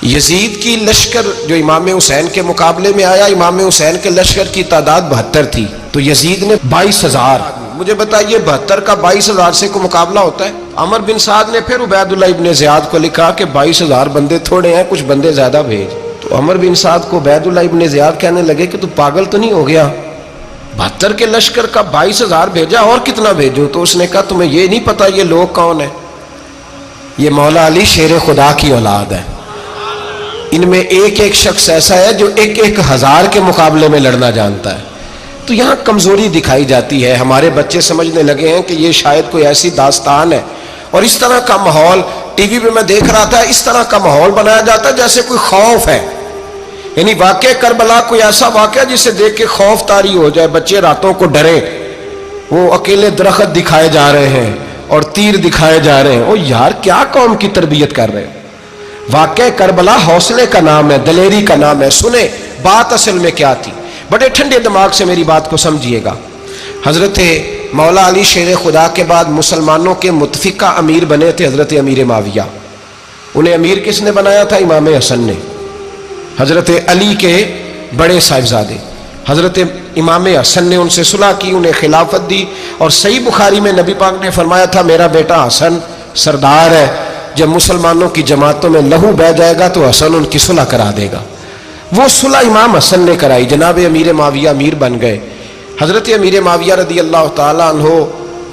یزید کی لشکر جو امام حسین کے مقابلے میں آیا، امام حسین کے لشکر کی تعداد 72 تھی، تو یزید نے 22,000. مجھے بتائیے 72 کا 22,000 سے کوئی مقابلہ ہوتا ہے؟ عمر بن سعد نے پھر عبید اللہ ابن زیاد کو لکھا کہ 22,000 بندے تھوڑے ہیں، کچھ بندے زیادہ بھیج. تو عمر بن سعد کو عبید اللہ ابن زیاد کہنے لگے کہ تو پاگل تو نہیں ہو گیا، 72 کے لشکر کا 22,000 بھیجا، اور کتنا بھیجو؟ تو اس نے کہا تمہیں یہ نہیں پتا یہ لوگ کون ہیں؟ یہ مولا علی شیر خدا کی اولاد ہے. ان میں ایک ایک شخص ایسا ہے جو 1,000 کے مقابلے میں لڑنا جانتا ہے. تو یہاں کمزوری دکھائی جاتی ہے. ہمارے بچے سمجھنے لگے ہیں کہ یہ شاید کوئی ایسی داستان ہے، اور اس طرح کا ماحول ٹی وی پہ میں دیکھ رہا تھا، اس طرح کا ماحول بنایا جاتا ہے جیسے کوئی خوف ہے. یعنی واقع کربلا کوئی ایسا واقعہ جسے دیکھ کے خوف طاری ہو جائے، بچے راتوں کو ڈریں. وہ اکیلے درخت دکھائے جا رہے ہیں اور تیر دکھائے جا رہے ہیں. او یار کیا قوم کی تربیت کر رہے ہیں؟ واقع کربلا حوصلے کا نام ہے، دلیری کا نام ہے. سنیں بات اصل میں کیا تھی، بڑے ٹھنڈے دماغ سے میری بات کو سمجھیے گا. حضرت مولا علی شیر خدا کے بعد مسلمانوں کے متفقہ امیر بنے تھے حضرت امیر معاویہ. انہیں امیر کس نے بنایا تھا؟ امام حسن نے، حضرت علی کے بڑے صاحبزادے. حضرت امام حسن نے ان سے صلح کی، انہیں خلافت دی. اور صحیح بخاری میں نبی پاک نے فرمایا تھا میرا بیٹا حسن سردار ہے، جب مسلمانوں کی جماعتوں میں لہو بہہ جائے گا تو حسن ان کی صلح کرا دے گا. وہ صلح امام حسن نے کرائی، جناب امیر معاویہ امیر بن گئے. حضرت امیر معاویہ رضی اللہ تعالیٰ عنہ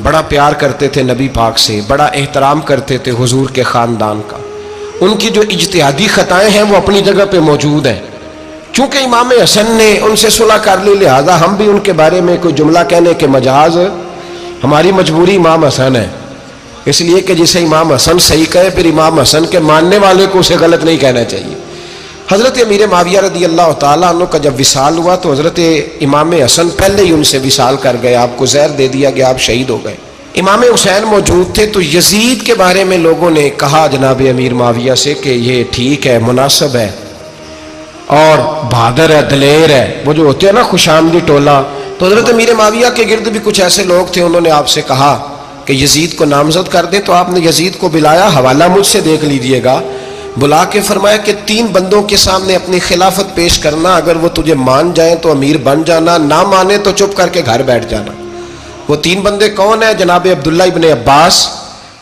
بڑا پیار کرتے تھے نبی پاک سے، بڑا احترام کرتے تھے حضور کے خاندان کا. ان کی جو اجتہادی خطائیں ہیں وہ اپنی جگہ پہ موجود ہیں. چونکہ امام حسن نے ان سے صلح کر لی، لہذا ہم بھی ان کے بارے میں کوئی جملہ کہنے کے مجاز، ہماری مجبوری امام حسن ہے. اس لیے کہ جسے امام حسن صحیح کہے پھر امام حسن کے ماننے والے کو اسے غلط نہیں کہنا چاہیے. حضرت امیر معاویہ رضی اللہ تعالیٰ عنہ کا جب وصال ہوا تو حضرت امام حسن پہلے ہی ان سے وصال کر گئے، آپ کو زہر دے دیا گیا، آپ شہید ہو گئے. امام حسین موجود تھے. تو یزید کے بارے میں لوگوں نے کہا جناب امیر معاویہ سے کہ یہ ٹھیک ہے، مناسب ہے اور بہادر ہے، دلیر ہے، وہ جو ہوتے ہیں نا خوش آمدی ٹولہ. تو حضرت امیر معاویہ کے گرد بھی کچھ ایسے لوگ تھے، انہوں نے آپ سے کہا کہ یزید کو نامزد کر دیں. تو آپ نے یزید کو بلایا، حوالہ مجھ سے دیکھ لیجئے گا. بلا کے فرمایا کہ 3 بندوں کے سامنے اپنی خلافت پیش کرنا، اگر وہ تجھے مان جائیں تو امیر بن جانا، نہ مانے تو چپ کر کے گھر بیٹھ جانا. وہ 3 بندے کون ہیں؟ جناب عبداللہ ابن عباس،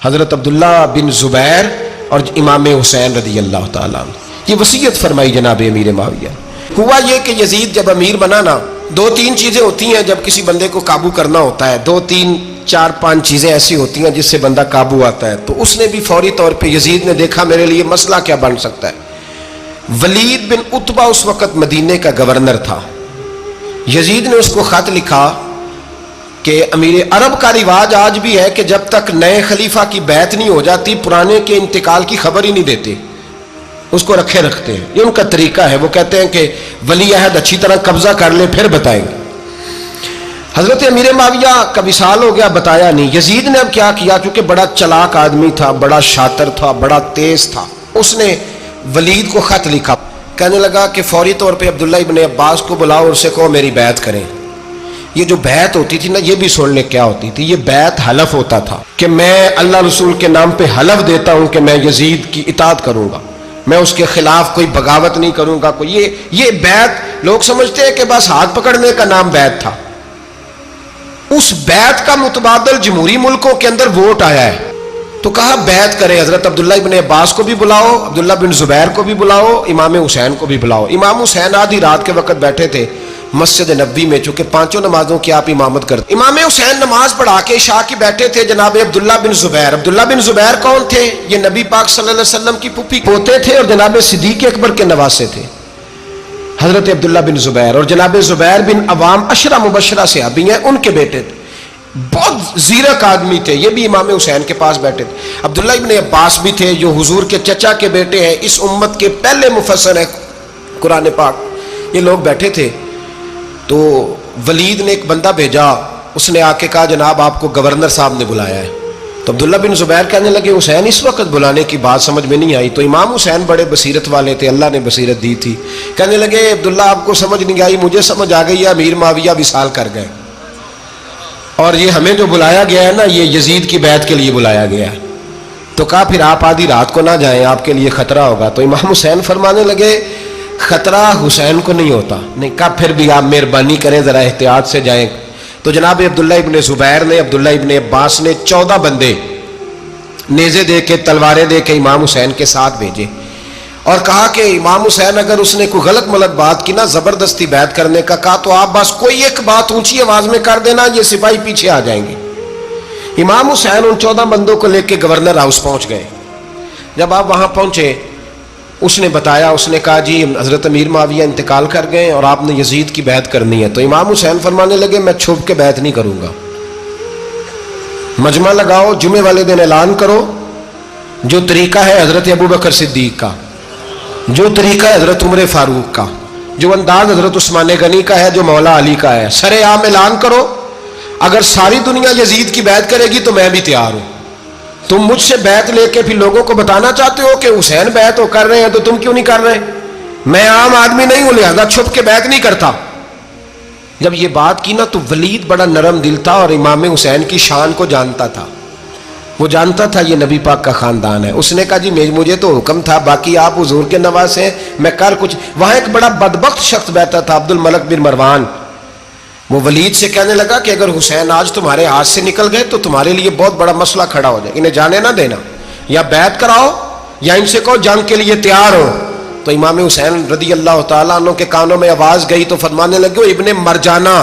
حضرت عبداللہ بن زبیر اور امام حسین رضی اللہ تعالیٰ عنہ. یہ وصیت فرمائی جناب امیر معاویہ. ہوا یہ کہ یزید جب امیر بنا نا، 2-3 چیزیں ہوتی ہیں جب کسی بندے کو قابو کرنا ہوتا ہے، 2-3-4-5 چیزیں ایسی ہوتی ہیں جس سے بندہ قابو آتا ہے. تو اس نے بھی فوری طور پہ، یزید نے دیکھا میرے لیے مسئلہ کیا بن سکتا ہے. ولید بن عتبہ اس وقت مدینے کا گورنر تھا. یزید نے اس کو خط لکھا کہ امیر عرب کا رواج آج بھی ہے کہ جب تک نئے خلیفہ کی بیعت نہیں ہو جاتی پرانے کے انتقال کی خبر ہی نہیں دیتے، اس کو رکھے رکھتے ہیں. یہ ان کا طریقہ ہے. وہ کہتے ہیں کہ ولی عہد اچھی طرح قبضہ کر لے پھر بتائیں گے. حضرت امیر معاویہ کا وصال ہو گیا، بتایا نہیں. یزید نے اب کیا کیا، کیونکہ بڑا چلاک آدمی تھا، بڑا شاطر تھا، بڑا تیز تھا، اس نے ولید کو خط لکھا. کہنے لگا کہ فوری طور پہ عبداللہ ابن عباس کو بلاؤ اور اسے کہو میری بیعت کریں. یہ جو بیعت ہوتی تھی نا، یہ بھی سن لے کیا ہوتی تھی. یہ بیعت حلف ہوتا تھا کہ میں اللہ رسول کے نام پہ حلف دیتا ہوں کہ میں یزید کی اطاعت کروں گا، میں اس کے خلاف کوئی بغاوت نہیں کروں گا. کوئی یہ بیعت لوگ سمجھتے ہیں کہ بس ہاتھ پکڑنے کا نام بیعت تھا. اس بیعت کا متبادل جمہوری ملکوں کے اندر ووٹ آیا ہے. تو کہا بیعت کرے. حضرت عبداللہ ابن عباس کو بھی بلاؤ، عبداللہ بن زبیر کو بھی بلاؤ، امام حسین کو بھی بلاؤ. امام حسین آدھی رات کے وقت بیٹھے تھے مسجد نبوی میں، چونکہ 5 نمازوں کی آپ امامت کرتے. امام حسین نماز پڑھا کے عشاء کی بیٹھے تھے. جناب عبداللہ بن زبیر، عبداللہ بن زبیر کون تھے؟ یہ نبی پاک صلی اللہ علیہ وسلم کی پھوپھی پوتے تھے اور جناب صدیق اکبر کے نواسے تھے. حضرت عبداللہ بن زبیر اور جناب زبیر بن عوام عشرہ مبشرہ صحابی ہیں، ان کے بیٹے تھے. بہت زیرک آدمی تھے. یہ بھی امام حسین کے پاس بیٹھے تھے. عبداللہ ابن عباس بھی تھے جو حضور کے چچا کے بیٹے ہیں، اس امت کے پہلے مفسر ہیں قرآن پاک. یہ لوگ بیٹھے تھے. تو ولید نے ایک بندہ بھیجا، اس نے آ کے کہا جناب آپ کو گورنر صاحب نے بلایا ہے. تو عبداللہ بن زبیر کہنے لگے حسین اس وقت بلانے کی بات سمجھ میں نہیں آئی. تو امام حسین بڑے بصیرت والے تھے، اللہ نے بصیرت دی تھی. کہنے لگے عبداللہ آپ کو سمجھ نہیں آئی، مجھے سمجھ آ گئی ہے، امیر معاویہ وصال کر گئے اور یہ ہمیں جو بلایا گیا ہے نا، یہ یزید کی بیعت کے لیے بلایا گیا ہے. تو کہا پھر آپ آدھی رات کو نہ جائیں، آپ کے لیے خطرہ ہوگا۔ تو امام حسین فرمانے لگے خطرہ حسین کو نہیں ہوتا۔ نہیں، کہا پھر بھی آپ مہربانی کریں ذرا احتیاط سے جائیں۔ تو جناب عبداللہ ابن زبیر نے، عبداللہ ابن عباس نے 14 بندے نیزے دے کے، تلواریں دے کے امام حسین کے ساتھ بھیجے اور کہا کہ امام حسین اگر اس نے کوئی غلط ملت بات کی نا، زبردستی بیعت کرنے کا کہا، تو آپ بس کوئی ایک بات اونچی آواز میں کر دینا، یہ سپاہی پیچھے آ جائیں گے۔ امام حسین ان 14 بندوں کو لے کے گورنر ہاؤس پہنچ گئے۔ جب آپ وہاں پہنچے، اس نے بتایا، اس نے کہا جی حضرت امیر معاویہ انتقال کر گئے اور آپ نے یزید کی بیعت کرنی ہے۔ تو امام حسین فرمانے لگے میں چھپ کے بیعت نہیں کروں گا، مجمع لگاؤ، جمعے والے دن اعلان کرو، جو طریقہ ہے حضرت ابوبکر صدیق کا، جو طریقہ ہے حضرت عمر فاروق کا، جو انداز حضرت عثمان غنی کا ہے، جو مولا علی کا ہے، سر عام اعلان کرو، اگر ساری دنیا یزید کی بیعت کرے گی تو میں بھی تیار ہوں۔ تم مجھ سے بیعت لے کے پھر لوگوں کو بتانا چاہتے ہو کہ حسین بیعت کر رہے ہیں تو تم کیوں نہیں کر رہے؟ میں عام آدمی نہیں ہوں، لہذا چھپ کے بیعت نہیں کرتا۔ جب یہ بات کی نا تو ولید بڑا نرم دل تھا اور امام حسین کی شان کو جانتا تھا، وہ جانتا تھا یہ نبی پاک کا خاندان ہے۔ اس نے کہا جی مجھے تو حکم تھا، باقی آپ حضور کے نواز ہیں، میں کر کچھ۔ وہاں ایک بڑا بدبخت شخص بیٹھا تھا، عبد الملک بن مروان، وہ ولید سے کہنے لگا کہ اگر حسین آج تمہارے ہاتھ سے نکل گئے تو تمہارے لیے بہت بڑا مسئلہ کھڑا ہو جائے، انہیں جانے نہ دینا، یا بیعت کراؤ یا ان سے کہو جنگ کے لیے تیار ہو۔ تو امام حسین رضی اللہ تعالیٰ عنہ کے کانوں میں آواز گئی تو فرمانے لگے ابن مرجانہ،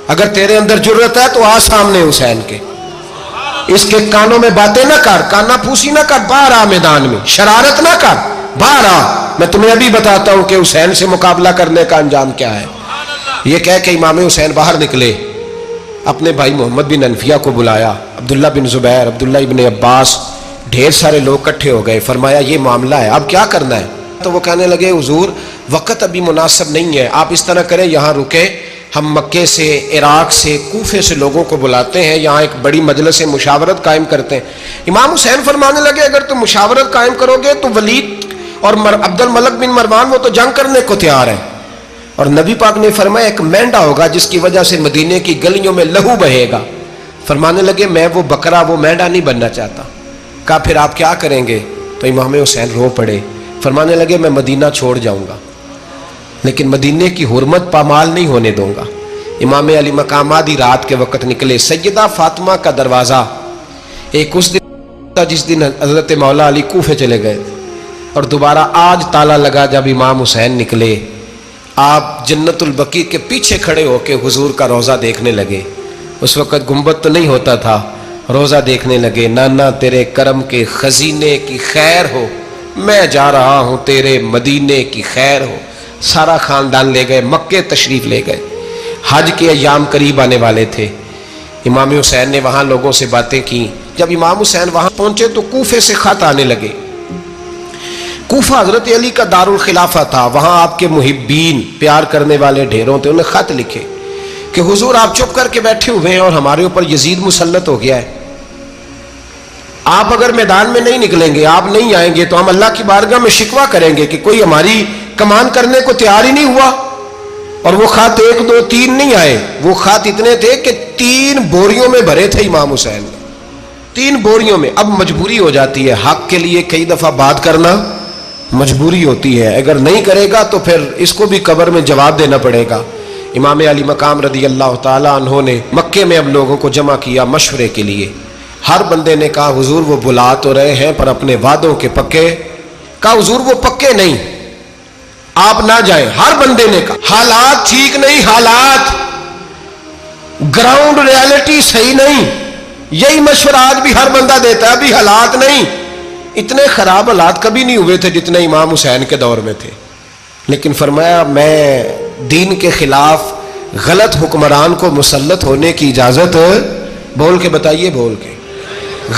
اگر تیرے اندر جرت ہے تو آ سامنے حسین کے، اس کے کانوں میں باتیں نہ کر، کانا پھوسی نہ کر، باہر آ میدان میں، شرارت نہ کر، باہر آ، میں تمہیں ابھی بتاتا ہوں کہ حسین سے مقابلہ کرنے کا انجام کیا ہے۔ یہ کہہ کہ امام حسین باہر نکلے، اپنے بھائی محمد بن انفیہ کو بلایا، عبداللہ بن زبیر، عبداللہ ابن عباس، ڈھیر سارے لوگ اکٹھے ہو گئے۔ فرمایا یہ معاملہ ہے، اب کیا کرنا ہے؟ تو وہ کہنے لگے حضور وقت ابھی مناسب نہیں ہے، آپ اس طرح کریں یہاں رکے، ہم مکے سے، عراق سے، کوفے سے لوگوں کو بلاتے ہیں، یہاں ایک بڑی مجلس مشاورت قائم کرتے ہیں۔ امام حسین فرمانے لگے اگر تم مشاورت قائم کرو گے تو ولید اور عبد الملک بن مروان وہ تو جنگ کرنے کو تیار ہیں، اور نبی پاک نے فرمایا ایک مینڈا ہوگا جس کی وجہ سے مدینے کی گلیوں میں لہو بہے گا۔ فرمانے لگے میں وہ بکرا، وہ مینڈا نہیں بننا چاہتا۔ کہا پھر آپ کیا کریں گے؟ تو امام حسین رو پڑے، فرمانے لگے میں مدینہ چھوڑ جاؤں گا لیکن مدینے کی حرمت پامال نہیں ہونے دوں گا۔ امام علی مقام آدھی رات کے وقت نکلے، سیدہ فاطمہ کا دروازہ ایک اس دن تھا جس دن حضرت مولا علی کوفے چلے گئے، اور دوبارہ آج تالا لگا جب امام حسین نکلے۔ آپ جنت البقیع کے پیچھے کھڑے ہو کے حضور کا روضہ دیکھنے لگے، اس وقت گنبد تو نہیں ہوتا تھا، روضہ دیکھنے لگے۔ نانا تیرے کرم کے خزینے کی خیر ہو، میں جا رہا ہوں تیرے مدینے کی خیر ہو۔ سارا خاندان لے گئے، مکے تشریف لے گئے، حج کے ایام قریب آنے والے تھے۔ امام حسین نے وہاں لوگوں سے باتیں کی۔ جب امام حسین وہاں پہنچے تو کوفے سے خط آنے لگے۔ کوفہ حضرت علی کا دارالخلافہ تھا، وہاں آپ کے محبین، پیار کرنے والے ڈھیروں تھے، انہیں خط لکھے کہ حضور آپ چپ کر کے بیٹھے ہوئے ہیں اور ہمارے اوپر یزید مسلط ہو گیا ہے، آپ اگر میدان میں نہیں نکلیں گے، آپ نہیں آئیں گے تو ہم اللہ کی بارگاہ میں شکوہ کریں گے کہ کوئی ہماری کمان کرنے کو تیار ہی نہیں ہوا۔ اور وہ خط 1 2 3 نہیں آئے، وہ خط اتنے تھے کہ 3 بوریوں میں بھرے تھے امام حسین، 3 بوریوں میں۔ اب مجبوری ہو جاتی ہے، حق کے لیے کئی دفعہ بات کرنا مجبوری ہوتی ہے، اگر نہیں کرے گا تو پھر اس کو بھی قبر میں جواب دینا پڑے گا۔ امام علی مقام رضی اللہ تعالیٰ عنہ نے مکے میں اب لوگوں کو جمع کیا مشورے کے لیے۔ ہر بندے نے کہا حضور وہ بلا تو رہے ہیں پر اپنے وعدوں کے پکے۔ کہا حضور وہ پکے نہیں، آپ نہ جائیں۔ ہر بندے نے کہا حالات ٹھیک نہیں، حالات گراؤنڈ ریالٹی صحیح نہیں، یہی مشورہ آج بھی ہر بندہ دیتا ہے، ابھی حالات نہیں۔ اتنے خراب حالات کبھی نہیں ہوئے تھے جتنے امام حسین کے دور میں تھے، لیکن فرمایا میں دین کے خلاف غلط حکمران کو مسلط ہونے کی اجازت، بول کے بتائیے، بول کے،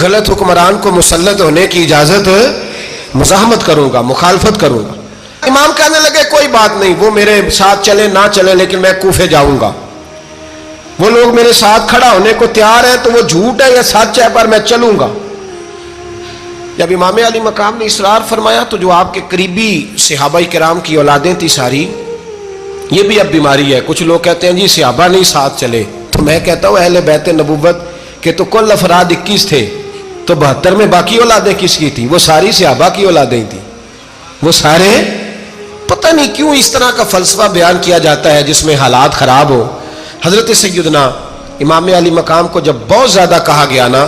غلط حکمران کو مسلط ہونے کی اجازت، مزاحمت کروں گا، مخالفت کروں گا۔ امام کہنے لگے کوئی بات نہیں، وہ میرے ساتھ چلے نہ چلے لیکن میں کوفے جاؤں گا، وہ لوگ میرے ساتھ کھڑا ہونے کو تیار ہے تو وہ جھوٹ ہے یا سچ ہے پر میں چلوں گا۔ جب امام علی مقام نے اصرار فرمایا تو جو آپ کے قریبی صحابہ کرام کی اولادیں تھی ساری، یہ بھی اب بیماری ہے، کچھ لوگ کہتے ہیں جی صحابہ نہیں ساتھ چلے، تو میں کہتا ہوں اہل بیت نبوت کے تو کل افراد 21 تھے، تو 72 میں باقی اولادیں کس کی تھی؟ وہ ساری صحابہ کی اولادیں تھیں، وہ سارے. پتہ نہیں کیوں اس طرح کا فلسفہ بیان کیا جاتا ہے جس میں حالات خراب ہو. حضرت سیدنا امام علی مقام کو جب بہت زیادہ کہا گیا نا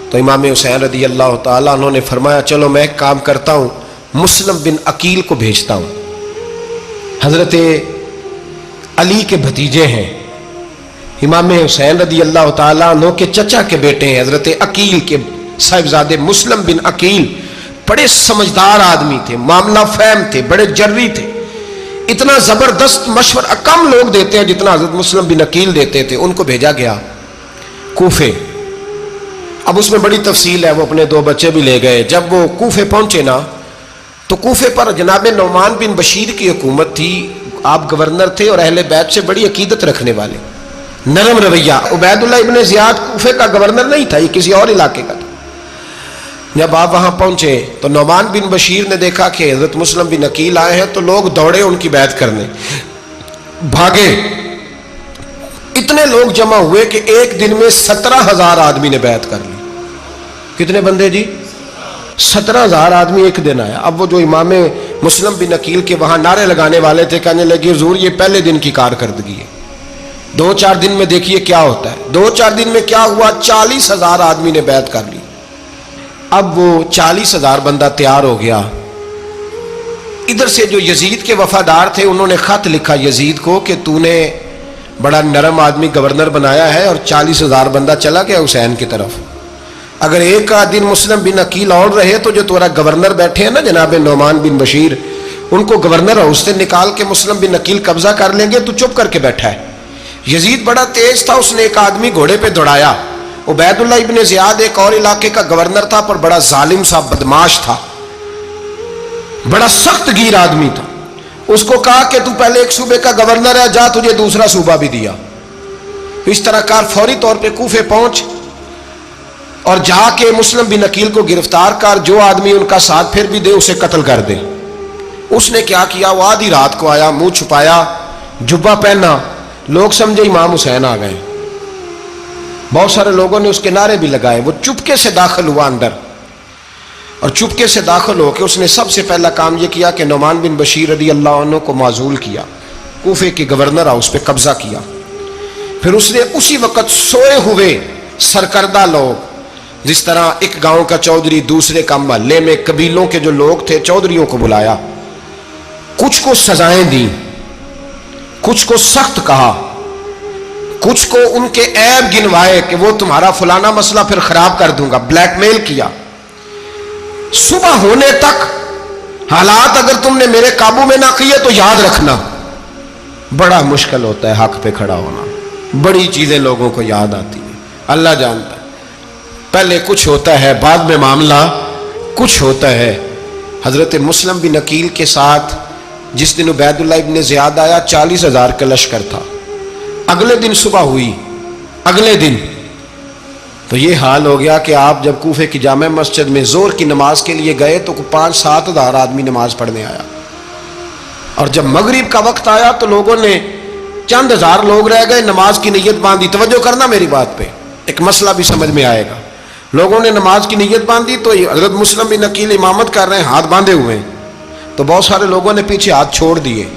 تو امام حسین رضی اللہ تعالیٰ عنہ نے فرمایا چلو میں ایک کام کرتا ہوں، مسلم بن عقیل کو بھیجتا ہوں. حضرت علی کے بھتیجے ہیں، امام حسین رضی اللہ تعالیٰ عنہ کے چچا کے بیٹے ہیں حضرت عقیل کے صاحبزادے مسلم بن عقیل. بڑے سمجھدار آدمی تھے، معاملہ فہم تھے، بڑے جری تھے. اتنا زبردست مشورہ کم لوگ دیتے ہیں جتنا حضرت مسلم بن عقیل دیتے تھے. ان کو بھیجا گیا کوفے. اب اس میں بڑی تفصیل ہے، وہ اپنے 2 بچے بھی لے گئے. جب وہ کوفے پہنچے نا تو کوفے پر جناب نعمان بن بشیر کی حکومت تھی. آپ گورنر تھے اور اہل بیت سے بڑی عقیدت رکھنے والے، نرم رویہ. عبید اللہ ابن زیاد کوفے کا گورنر نہیں تھا، یہ کسی اور علاقے کا تھا. جب آپ وہاں پہنچے تو نعمان بن بشیر نے دیکھا کہ حضرت مسلم بن عقیل آئے ہیں تو لوگ دوڑے ان کی بیعت کرنے، بھاگے. اتنے لوگ جمع ہوئے کہ ایک دن میں 17,000 آدمی نے بیعت کر لی. کتنے بندے جی؟ 17,000 آدمی ایک دن آیا. اب وہ جو امام مسلم بن عقیل کے وہاں نعرے لگانے والے تھے کہنے لگے حضور یہ پہلے دن کی کارکردگی ہے، 2-4 دن میں دیکھیے کیا ہوتا ہے. 2-4 دن میں کیا ہوا؟ 40,000 آدمی نے بیعت کر لی. اب وہ 40,000 بندہ تیار ہو گیا. ادھر سے جو یزید کے وفادار تھے انہوں نے خط لکھا یزید کو کہ تو نے بڑا نرم آدمی گورنر بنایا ہے اور 40,000 بندہ چلا گیا حسین کی طرف. اگر ایک دن مسلم بن عقیل اور رہے تو جو تمہارا گورنر بیٹھے ہیں نا جناب نعمان بن بشیر، ان کو گورنر ہاؤس سے نکال کے مسلم بن عقیل قبضہ کر لیں گے. تو چپ کر کے بیٹھا ہے. یزید بڑا تیز تھا، اس نے ایک آدمی گھوڑے پہ دوڑایا. عبید اللہ ابن زیاد ایک اور علاقے کا گورنر تھا پر بڑا ظالم سا بدماش تھا، بڑا سخت گیر آدمی تھا. اس کو کہا کہ تو پہلے ایک صوبے کا گورنر ہے، جا تجھے دوسرا صوبہ بھی دیا. اس طرح کار فوری طور پہ کوفے پہنچ اور جا کے مسلم بن عقیل کو گرفتار کر، جو آدمی ان کا ساتھ پھر بھی دے اسے قتل کر دے. اس نے کیا کیا؟ وہ آدھی رات کو آیا، منہ چھپایا، جبہ پہنا. لوگ سمجھے امام حسین آ گئے. بہت سارے لوگوں نے اس کے نعرے بھی لگائے. وہ چپکے سے داخل ہوا اندر اور چپکے سے داخل ہو کے اس نے سب سے پہلا کام یہ کیا کہ نعمان بن بشیر رضی اللہ عنہ کو معزول کیا، کوفے کے گورنر ہاؤس پہ قبضہ کیا. پھر اس نے اسی وقت سوئے ہوئے سرکردہ لوگ، جس طرح ایک گاؤں کا چودھری دوسرے کا محلے میں قبیلوں کے جو لوگ تھے چودھریوں کو بلایا. کچھ کو سزائیں دیں، کچھ کو سخت کہا، کچھ کو ان کے عیب گنوائے کہ وہ تمہارا فلانا مسئلہ پھر خراب کر دوں گا. بلیک میل کیا. صبح ہونے تک حالات اگر تم نے میرے قابو میں نہ کیے تو یاد رکھنا بڑا مشکل ہوتا ہے حق پہ کھڑا ہونا. بڑی چیزیں لوگوں کو یاد آتی ہیں، اللہ جانتا ہے. پہلے کچھ ہوتا ہے، بعد میں معاملہ کچھ ہوتا ہے. حضرت مسلم بن عقیل کے ساتھ جس دن عبید اللہ ابن زیاد آیا 40,000 کا لشکر تھا. اگلے دن صبح ہوئی، اگلے دن تو یہ حال ہو گیا کہ آپ جب کوفے کی جامع مسجد میں زور کی نماز کے لیے گئے تو 5-7 ہزار آدمی نماز پڑھنے آیا. اور جب مغرب کا وقت آیا تو لوگوں نے چند ہزار لوگ رہ گئے، نماز کی نیت باندھی. توجہ کرنا میری بات پہ، ایک مسئلہ بھی سمجھ میں آئے گا. لوگوں نے نماز کی نیت باندھی تو حضرت مسلم بن عقیل امامت کر رہے ہیں، ہاتھ باندھے ہوئے ہیں. تو بہت سارے لوگوں نے پیچھے ہاتھ چھوڑ دیے.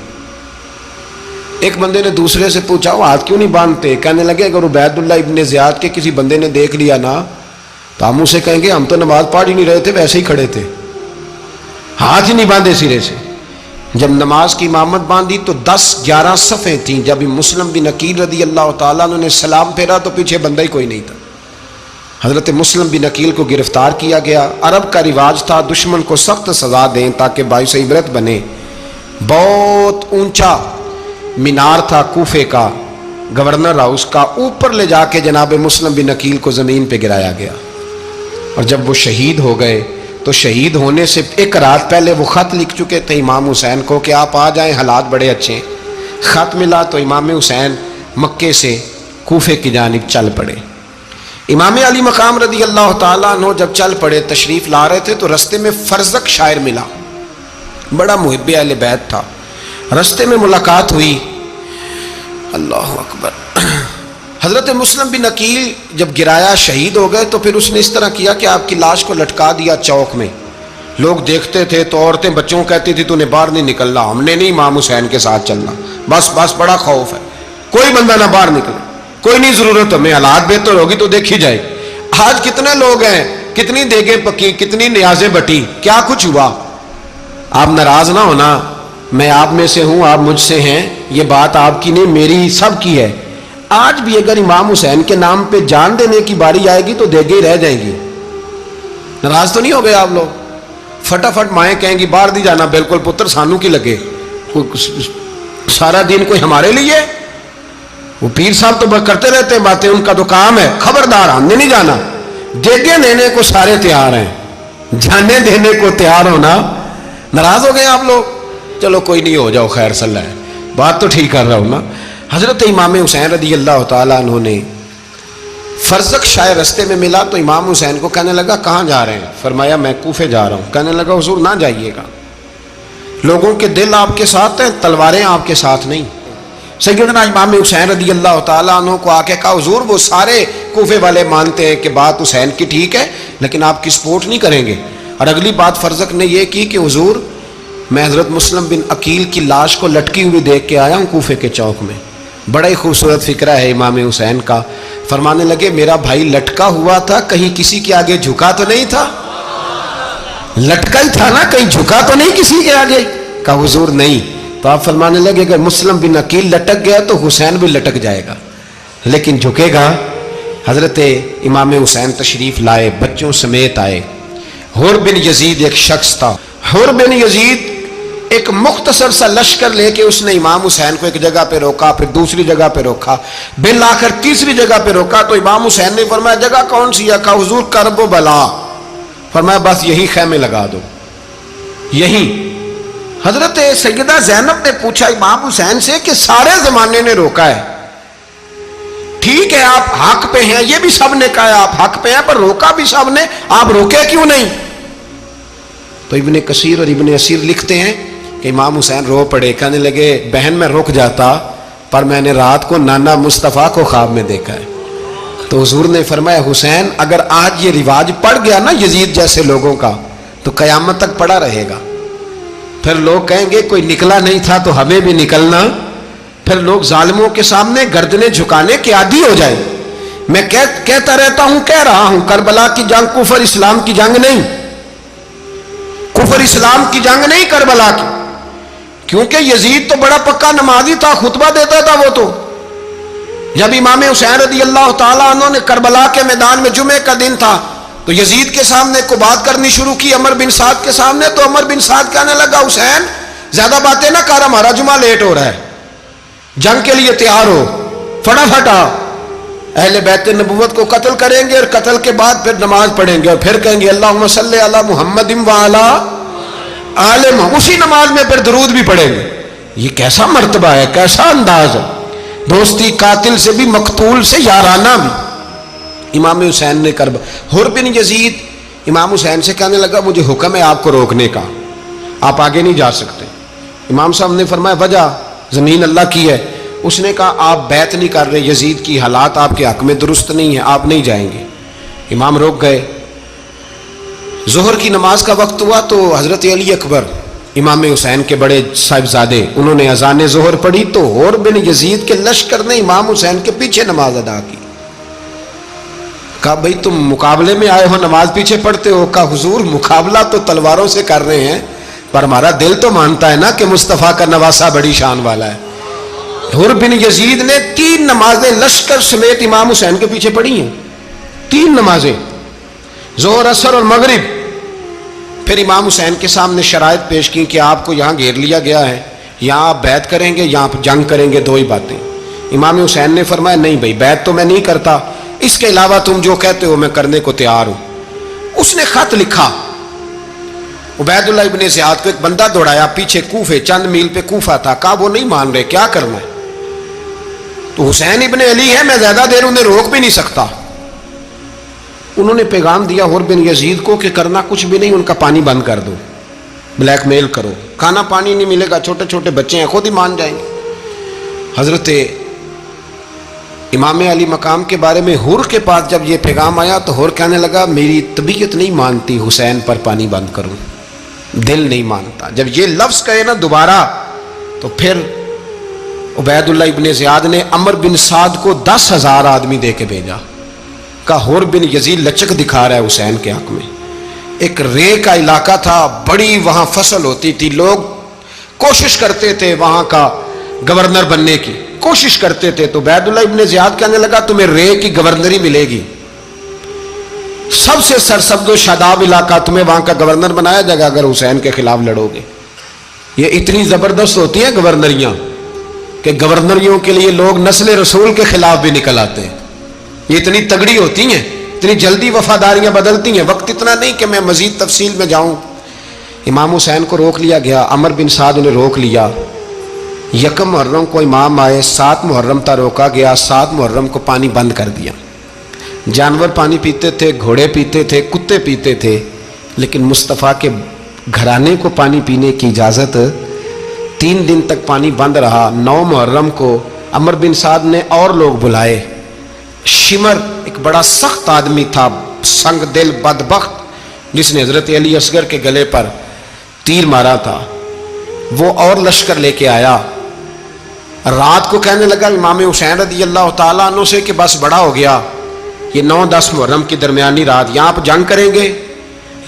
ایک بندے نے دوسرے سے پوچھا وہ ہاتھ کیوں نہیں باندھتے؟ کہنے لگے اگر عبید اللہ ابن زیاد کے کسی بندے نے دیکھ لیا نا تو ہم اسے کہیں گے ہم تو نماز پڑھ ہی نہیں رہے تھے، ویسے ہی کھڑے تھے، ہاتھ ہی نہیں باندھے سرے سے. جب نماز کی امامت باندھی تو 10-11 صفیں تھیں. جب مسلم بن عقیل رضی اللہ تعالیٰ عنہ نے سلام پھیرا تو پیچھے بندہ ہی کوئی نہیں تھا. حضرت مسلم بن عقیل کو گرفتار کیا گیا. عرب کا رواج تھا دشمن کو سخت سزا دیں تاکہ باعث عبرت بنے. بہت اونچا مینار تھا کوفے کا گورنر ہاؤس کا، اوپر لے جا کے جناب مسلم بن عقیل کو زمین پہ گرایا گیا. اور جب وہ شہید ہو گئے تو شہید ہونے سے ایک رات پہلے وہ خط لکھ چکے تھے امام حسین کو کہ آپ آ جائیں، حالات بڑے اچھے. خط ملا تو امام حسین مکے سے کوفے کی جانب چل پڑے. امام علی مقام رضی اللہ تعالیٰ عنہ جب چل پڑے تشریف لا رہے تھے تو رستے میں فرزق شاعر ملا، بڑا محب اہل بیت تھا. رستے میں ملاقات ہوئی، اللہ اکبر. حضرت مسلم بن عقیل جب گرایا شہید ہو گئے تو پھر اس نے اس طرح کیا کہ آپ کی لاش کو لٹکا دیا چوک میں. لوگ دیکھتے تھے تو عورتیں بچوں کو کہتی تھی تو نے باہر نہیں نکلنا, ہم نے نہیں امام حسین کے ساتھ چلنا, بس بڑا خوف ہے, کوئی بندہ نہ باہر نکلے, کوئی نہیں ضرورت ہمیں, حالات بہتر ہوگی تو دیکھی جائے. آج کتنے لوگ ہیں, کتنی دیگیں پکی, کتنی نیازیں بٹی, کیا کچھ ہوا. آپ ناراض نہ ہونا, میں آپ میں سے ہوں, آپ مجھ سے ہیں, یہ بات آپ کی نہیں میری سب کی ہے. آج بھی اگر امام حسین کے نام پہ جان دینے کی باری آئے گی تو دیگیں رہ جائیں گی. ناراض تو نہیں ہو گئے آپ لوگ؟ فٹافٹ مائیں کہیں گی باہر نہیں جانا, بالکل پتر سانو کی لگے, سارا دن کوئی ہمارے لیے. وہ پیر صاحب تو کرتے رہتے ہیں باتیں, ان کا تو کام ہے, خبردار ہم نے نہیں جانا. دیگیں دینے کو سارے تیار ہیں, جانے دینے کو تیار ہونا. ناراض ہو گئے آپ لوگ؟ چلو کوئی نہیں, ہو جاؤ, خیر صلی اللہ ہے, بات تو ٹھیک کر رہا ہوں نا. حضرت امام حسین رضی اللہ تعالیٰ عنہ نے فرزق شاہ رستے میں ملا تو امام حسین کو کہنے لگا کہاں جا رہے ہیں؟ فرمایا میں کوفے جا رہا ہوں. کہنے لگا حضور نہ جائیے گا, لوگوں کے دل آپ کے ساتھ ہیں, تلواریں آپ کے ساتھ نہیں. سیدنا امام حسین رضی اللہ تعالیٰ عنہ کو آ کے کہا حضور وہ سارے کوفے والے مانتے ہیں کہ بات حسین کی ٹھیک ہے لیکن آپ کی سپورٹ نہیں کریں گے. اور اگلی بات فرزق نے یہ کی کہ حضور میں حضرت مسلم بن عقیل کی لاش کو لٹکی ہوئی دیکھ کے آیا ہوں کوفے کے چوک میں. بڑا ہی خوبصورت فکرہ ہے امام حسین کا. فرمانے لگے میرا بھائی لٹکا ہوا تھا, کہیں کسی کے آگے جھکا تو نہیں تھا؟ لٹکا ہی تھا نا, کہیں جھکا تو نہیں کسی کے آگے؟ کہا حضور نہیں. تو آپ فرمانے لگے اگر مسلم بن عقیل لٹک گیا تو حسین بھی لٹک جائے گا, لیکن جھکے گا. حضرت امام حسین تشریف لائے, بچوں سمیت آئے. حر بن یزید ایک شخص تھا. حر بن یزید ایک مختصر سا لشکر لے کے اس نے امام حسین کو ایک جگہ پہ روکا, پھر دوسری جگہ پہ روکا, بالآخر تیسری جگہ پہ روکا. تو امام حسین نے فرمایا جگہ کون سی ہے؟ کہا حضور کرب و بلا. فرمایا بس یہی خیمے لگا دو, یہی. حضرت سیدہ زینب نے پوچھا امام حسین سے کہ سارے زمانے نے روکا ہے, ٹھیک ہے آپ حق پہ ہیں, یہ بھی سب نے کہا آپ حق پہ ہیں, پر روکا بھی سب نے, آپ روکے کیوں نہیں؟ تو ابن کثیر اور ابن اسیر لکھتے ہیں کہ امام حسین رو پڑے, کہنے لگے بہن میں رک جاتا پر میں نے رات کو نانا مصطفیٰ کو خواب میں دیکھا ہے. تو حضور نے فرمایا حسین اگر آج یہ رواج پڑ گیا نا یزید جیسے لوگوں کا تو قیامت تک پڑا رہے گا. پھر لوگ کہیں گے کوئی نکلا نہیں تھا تو ہمیں بھی نکلنا. پھر لوگ ظالموں کے سامنے گردنیں جھکانے کے عادی ہو جائیں. میں کہتا رہتا ہوں, کہہ رہا ہوں, کربلا کی جنگ کفر اسلام کی جنگ نہیں, کفر اسلام کی جنگ نہیں کربلا کی. کیونکہ یزید تو بڑا پکا نمازی تھا, خطبہ دیتا تھا. وہ تو جب امام حسین رضی اللہ تعالیٰ عنہ نے کربلا کے میدان میں جمعے کا دن تھا تو یزید کے سامنے کو بات کرنی شروع کی, عمر بن سعد کے سامنے. تو عمر بن سعد کہنے لگا حسین زیادہ باتیں نہ کر, ہمارا جمعہ لیٹ ہو رہا ہے, جنگ کے لیے تیار ہو, فٹافٹ آ. اہل بیت نبوت کو قتل کریں گے اور قتل کے بعد پھر نماز پڑھیں گے اور پھر کہیں گے اللہم صلی علی محمد وعلی آل محمد, اسی نماز میں پھر درود بھی پڑھیں گے. یہ کیسا مرتبہ ہے, کیسا انداز ہے, دوستی قاتل سے بھی مقتول سے یارانہ بھی. امام حسین نے حر بن یزید امام حسین سے کہنے لگا مجھے حکم ہے آپ کو روکنے کا, آپ آگے نہیں جا سکتے. امام صاحب نے فرمایا وجہ زمین اللہ کی ہے. اس نے کہا آپ بیعت نہیں کر رہے, یزید کی حالات آپ کے حق میں درست نہیں ہیں, آپ نہیں جائیں گے. امام روک گئے. ظہر کی نماز کا وقت ہوا تو حضرت علی اکبر امام حسین کے بڑے صاحبزادے انہوں نے اذان ظہر پڑھی تو حر بن یزید کے لشکر نے امام حسین کے پیچھے نماز ادا کی. کہا بھئی تم مقابلے میں آئے ہو, نماز پیچھے پڑھتے ہو؟ کہا حضور مقابلہ تو تلواروں سے کر رہے ہیں پر ہمارا دل تو مانتا ہے نا کہ مصطفیٰ کا نواسہ بڑی شان والا ہے. حر بن یزید نے 3 نمازیں لشکر سمیت امام حسین کے پیچھے پڑھی ہیں, 3 نمازیں, ظہر اثر اور مغرب. پھر امام حسین کے سامنے شرائط پیش کی کہ آپ کو یہاں گھیر لیا گیا ہے, یہاں آپ بیعت کریں گے, یہاں جنگ کریں گے, 2 ہی باتیں. امام حسین نے فرمایا نہیں بھائی بیعت تو میں نہیں کرتا, اس کے علاوہ تم جو کہتے ہو میں کرنے کو تیار ہوں. اس نے خط لکھا, عبید اللہ ابن زیاد کو ایک بندہ دوڑایا پیچھے, کوفے چند میل پہ کوفہ تھا. کہا وہ نہیں مان رہے, کیا کرنا ہے؟ تو حسین ابن علی ہے, میں زیادہ دیر انہیں روک بھی نہیں سکتا. انہوں نے پیغام دیا حر بن یزید کو کہ کرنا کچھ بھی نہیں, ان کا پانی بند کر دو, بلیک میل کرو, کھانا پانی نہیں ملے گا, چھوٹے چھوٹے بچے ہیں, خود ہی مان جائیں گے. حضرت امام علی مقام کے بارے میں حور کے پاس جب یہ پیغام آیا تو حور کہنے لگا میری طبیعت نہیں مانتی حسین پر پانی بند کروں، دل نہیں مانتا۔ جب یہ لفظ کہے نا دوبارہ تو پھر عبید اللہ ابن زیاد نے عمر بن سعد کو 10,000 آدمی دے کے بھیجا، کہا حور بن یزید لچک دکھا رہا ہے حسین کے حق میں۔ ایک رے کا علاقہ تھا، بڑی وہاں فصل ہوتی تھی، لوگ کوشش کرتے تھے وہاں کا گورنر بننے کی، کوشش کرتے تھے۔ تو عبید اللہ ابن زیاد کہنے لگا تمہیں رے کی گورنری ملے گی، سب سے سرسبز و شاداب علاقہ، تمہیں وہاں کا گورنر بنایا جائے گا اگر حسین کے خلاف لڑو گے۔ یہ اتنی زبردست ہوتی ہیں گورنریاں کہ گورنریوں کے لیے لوگ نسل رسول کے خلاف بھی نکل آتے ہیں، یہ اتنی تگڑی ہوتی ہیں، اتنی جلدی وفاداریاں بدلتی ہیں۔ وقت اتنا نہیں کہ میں مزید تفصیل میں جاؤں۔ امام حسین کو روک لیا گیا، عمر بن سعد نے روک لیا۔ یکم محرم کو امام آئے، 7 محرم تا روکا گیا، 7 محرم کو پانی بند کر دیا۔ جانور پانی پیتے تھے، گھوڑے پیتے تھے، کتے پیتے تھے، لیکن مصطفیٰ کے گھرانے کو پانی پینے کی اجازت، 3 دن تک پانی بند رہا۔ 9 محرم کو عمر بن سعد نے اور لوگ بلائے۔ شمر ایک بڑا سخت آدمی تھا، سنگ دل بدبخت، جس نے حضرت علی اصغر کے گلے پر تیر مارا تھا، وہ اور لشکر لے کے آیا۔ رات کو کہنے لگا امام حسین رضی اللہ تعالیٰ عنہ سے کہ بس بڑا ہو گیا، یہ 9-10 محرم کی درمیانی رات، یا آپ جنگ کریں گے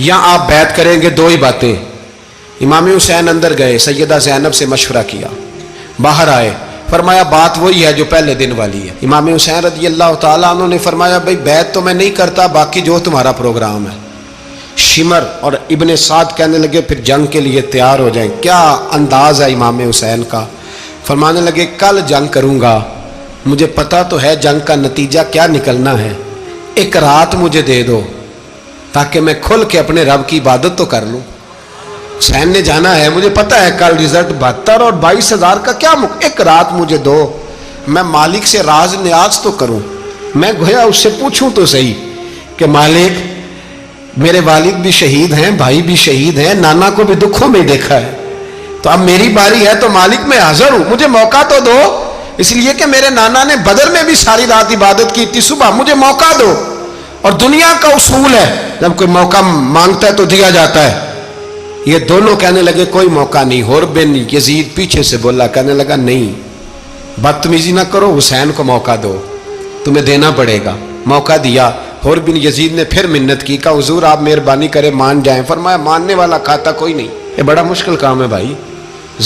یا آپ بیعت کریں گے، 2 ہی باتیں۔ امام حسین اندر گئے، سیدہ زینب سے مشورہ کیا، باہر آئے، فرمایا بات وہی ہے جو پہلے دن والی ہے۔ امام حسین رضی اللہ تعالیٰ عنہ نے فرمایا بھائی بیعت تو میں نہیں کرتا، باقی جو تمہارا پروگرام ہے۔ شمر اور ابن سعد کہنے لگے پھر جنگ کے لیے تیار ہو جائیں۔ کیا انداز ہے امام حسین کا، فرمانے لگے کل جنگ کروں گا، مجھے پتا تو ہے جنگ کا نتیجہ کیا نکلنا ہے، ایک رات مجھے دے دو تاکہ میں کھل کے اپنے رب کی عبادت تو کر لوں۔ حسین نے جانا ہے، مجھے پتا ہے کل رزلٹ 72 اور 22,000 کا کیا ایک رات مجھے دو، میں مالک سے راز نیاز تو کروں، میں گویا اس سے پوچھوں تو صحیح کہ مالک میرے والد بھی شہید ہیں، بھائی بھی شہید ہیں، نانا کو بھی دکھوں میں دیکھا ہے، تو اب میری باری ہے تو مالک میں حاضر ہوں، مجھے موقع تو دو، اس لیے کہ میرے نانا نے بدر میں بھی ساری رات عبادت کی تھی، صبح مجھے موقع دو۔ اور دنیا کا اصول ہے جب کوئی موقع مانگتا ہے تو دیا جاتا ہے۔ یہ دونوں کہنے لگے کوئی موقع نہیں۔ حور بن یزید پیچھے سے بولا، کہنے لگا نہیں، بدتمیزی نہ کرو، حسین کو موقع دو، تمہیں دینا پڑے گا۔ موقع دیا۔ حور بن یزید نے پھر منت کی، کہا حضور آپ مہربانی کریں مان جائیں۔ فرمایا ماننے والا کھاتا کوئی نہیں، یہ بڑا مشکل کام ہے بھائی،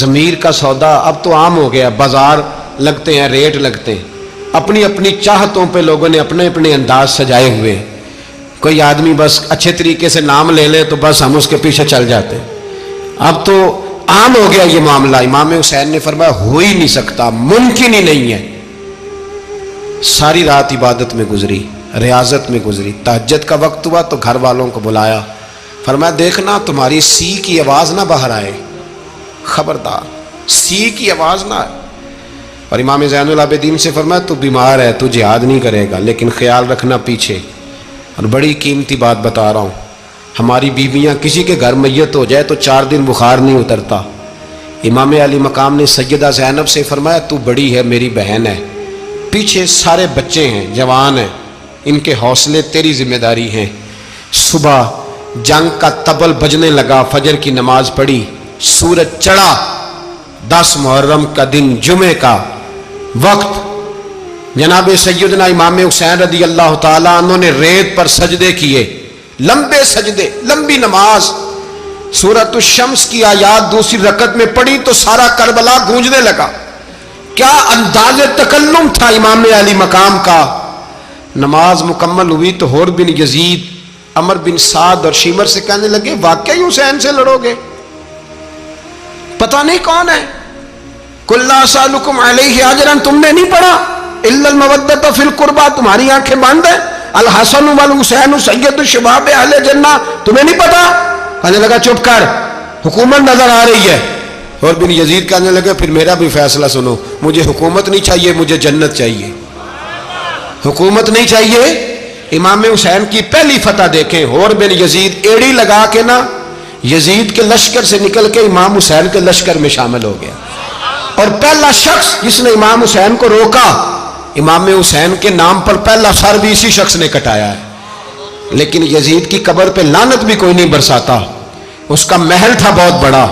ضمیر کا سودا اب تو عام ہو گیا، بازار لگتے ہیں، ریٹ لگتے ہیں، اپنی اپنی چاہتوں پہ لوگوں نے اپنے اپنے انداز سجائے ہوئے، کوئی آدمی بس اچھے طریقے سے نام لے لے تو بس ہم اس کے پیچھے چل جاتے ہیں، اب تو عام ہو گیا یہ معاملہ۔ امام حسین نے فرمایا ہو ہی نہیں سکتا، ممکن ہی نہیں ہے۔ ساری رات عبادت میں گزری، ریاضت میں گزری، تہجد کا وقت ہوا تو گھر والوں کو بلایا، فرمایا دیکھنا تمہاری سی کی آواز نہ باہر آئے، خبردار سی کی آواز نہ آئے۔ اور امام زین العابدین سے فرمایا تو بیمار ہے، تو جہاد نہیں کرے گا، لیکن خیال رکھنا پیچھے۔ اور بڑی قیمتی بات بتا رہا ہوں، ہماری بیویاں کسی کے گھر میت ہو جائے تو 4 دن بخار نہیں اترتا۔ امام علی مقام نے سیدہ زینب سے فرمایا تو بڑی ہے، میری بہن ہے، پیچھے سارے بچے ہیں، جوان ہیں، ان کے حوصلے تیری ذمہ داری ہیں۔ صبح جنگ کا طبل بجنے لگا، فجر کی نماز پڑھی، سورج چڑھا، 10 محرم کا دن، جمعے کا وقت، جناب سیدنا امام حسین رضی اللہ تعالیٰ عنہ نے ریت پر سجدے کیے، لمبے سجدے، لمبی نماز، سورۃ الشمس کی آیات دوسری رکعت میں پڑھی تو سارا کربلا گونجنے لگا۔ کیا انداز تکلم تھا امام علی مقام کا۔ نماز مکمل ہوئی تو حور بن یزید، عمر بن سعد اور شمر سے کہنے لگے واقعی حسین سے لڑو گے؟ پتہ نہیں کون ہے۔ قل لا اسألکم علیہ اجرا، تم نے نہیں پڑھا الا المودۃ فی القربى، تمہاری آنکھیں بند ہیں، الحسن والحسین سید الشباب اہل جنہ، تمہیں نہیں پتا؟ کہنے لگا چپ کر، حکومت نظر آ رہی ہے۔ اور بن یزید کہنے لگے پھر میرا بھی فیصلہ سنو، مجھے حکومت نہیں چاہیے، مجھے جنت چاہیے، حکومت نہیں چاہیے۔ امام حسین کی پہلی فتح دیکھیں، اور بن یزید ایڑی لگا کے نا یزید کے لشکر سے نکل کے امام حسین کے لشکر میں شامل ہو گیا، اور پہلا شخص جس نے امام حسین کو روکا امام حسین کے نام پر پہلا سر بھی اسی شخص نے کٹایا ہے. لیکن یزید کی قبر پہ لعنت بھی کوئی نہیں برساتا. اس کا محل تھا بہت بڑا،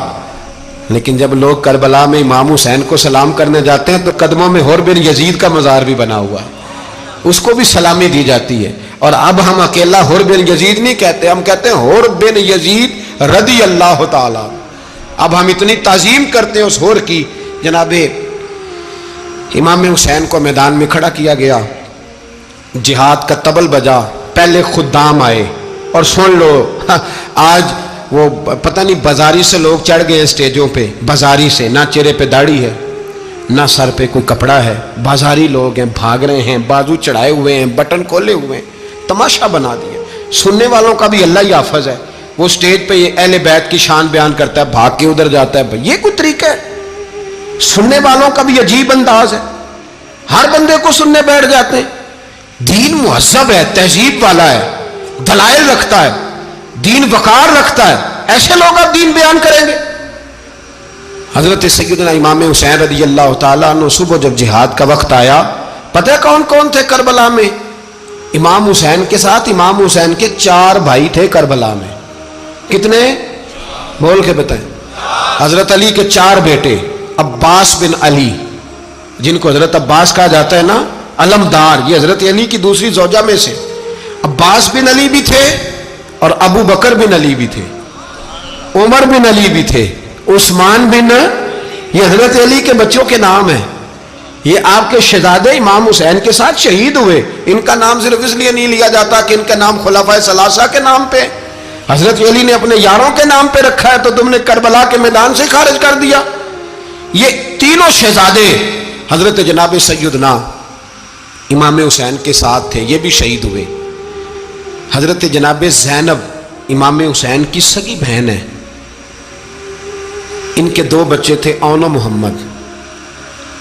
لیکن جب لوگ کربلا میں امام حسین کو سلام کرنے جاتے ہیں تو قدموں میں حر بن یزید کا مزار بھی بنا ہوا ہے، اس کو بھی سلامی دی جاتی ہے. اور اب ہم اکیلا حر بن یزید نہیں کہتے، ہم کہتے ہیں حر بن یزید رضی اللہ تعالی. اب ہم اتنی تعظیم کرتے ہیں اس حر کی. جناب امام حسین کو میدان میں کھڑا کیا گیا، جہاد کا طبل بجا، پہلے خدام آئے. اور سن لو آج وہ پتہ نہیں بازاری سے لوگ چڑھ گئے اسٹیجوں پہ، بازاری سے، نہ چہرے پہ داڑھی ہے نہ سر پہ کوئی کپڑا ہے، بازاری لوگ ہیں، بھاگ رہے ہیں، بازو چڑھائے ہوئے ہیں، بٹن کھولے ہوئے ہیں، تماشا بنا دیا. سننے والوں کا بھی اللہ ہی حافظ ہے. وہ اسٹیج پہ اہل بیت کی شان بیان کرتا ہے، بھاگ کے ادھر جاتا ہے. یہ کوئی طریقہ ہے؟ سننے والوں کا بھی عجیب انداز ہے، ہر بندے کو سننے بیٹھ جاتے ہیں. دین مہذب ہے، تہذیب والا ہے، دلائل رکھتا ہے، دین وقار رکھتا ہے. ایسے لوگ اب دین بیان کریں گے؟ حضرت سیدنا امام حسین رضی اللہ تعالیٰ عنہ صبح جب جہاد کا وقت آیا، پتہ ہے کون کون تھے کربلا میں؟ امام حسین کے ساتھ امام حسین کے 4 بھائی تھے کربلا میں. کتنے؟ بول کے بتائیں. حضرت علی کے 4 بیٹے، عباس بن علی، جن کو حضرت عباس کہا جاتا ہے نا، علمدار، یہ حضرت علی کی دوسری زوجہ میں سے. عباس بن علی بھی تھے اور ابو بکر بن علی بھی تھے، عمر بن علی بھی تھے، عثمان بن، یہ حضرت علی کے بچوں کے نام ہیں. یہ آپ کے شہزادے امام حسین کے ساتھ شہید ہوئے. ان کا نام صرف اس لیے نہیں لیا جاتا کہ ان کا نام خلفائے ثلاثہ کے نام پہ، حضرت علی نے اپنے یاروں کے نام پہ رکھا ہے تو تم نے کربلا کے میدان سے خارج کر دیا. یہ تینوں شہزادے حضرت جناب سیدنا امام حسین کے ساتھ تھے، یہ بھی شہید ہوئے. حضرت جناب زینب امام حسین کی سگی بہن ہے، ان کے 2 بچے تھے، اون و محمد.